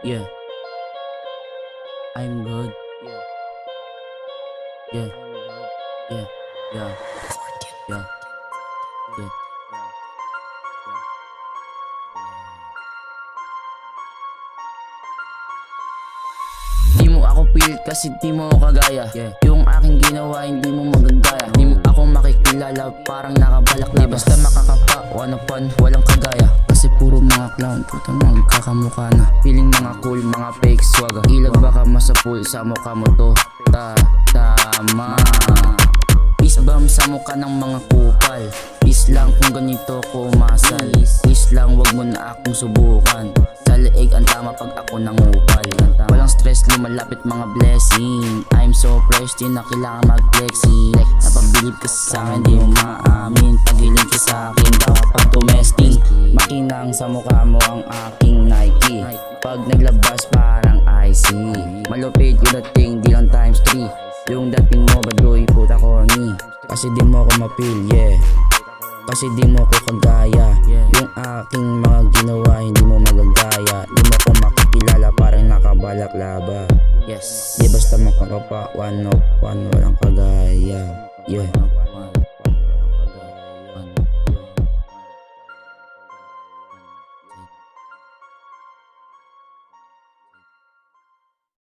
Yeah, I'm good. Yeah, yeah, yeah, yeah, yeah. Di mo ako pilit kasi di mo ako kagaya. Yung aking ginawa hindi mo magagaya. Di mo ako makikilala parang nakabalak na. Di basta makakapa, one upon, walang kagaya. Kasi puro mga clown, puto magkakamukha na. Feeling mga cool, mga fake swag. Ilag baka masapul sa mukha mo to. Tama. Peace bomb sa mukha ng mga kupal. Peace lang kung ganito ko umasal. Peace lang wag mo na akong subukan. Sa leeg ang tama pag ako nangupal. Walang stress lumalapit mga blessing. I'm so fresh di na kailangan mag-flexing. Napabilib ka sa akin di mo maamin. Pagilin ka sa akin dapat domestic. Makinang sa mukha mo ang aking Nike. Pag naglabas parang IC. Malupit yung dating di lang times 3. Yung dating mo baduy puta corny. Kasi di mo ako mapil, yeah. Kasi di mo ko kagaya. Yung aking mga ginawa hindi mo magagaya. Di mo ko makikilala parang nakabalaklaba. Yes. Di basta makakapa, one of one, walang kagaya. Yeah.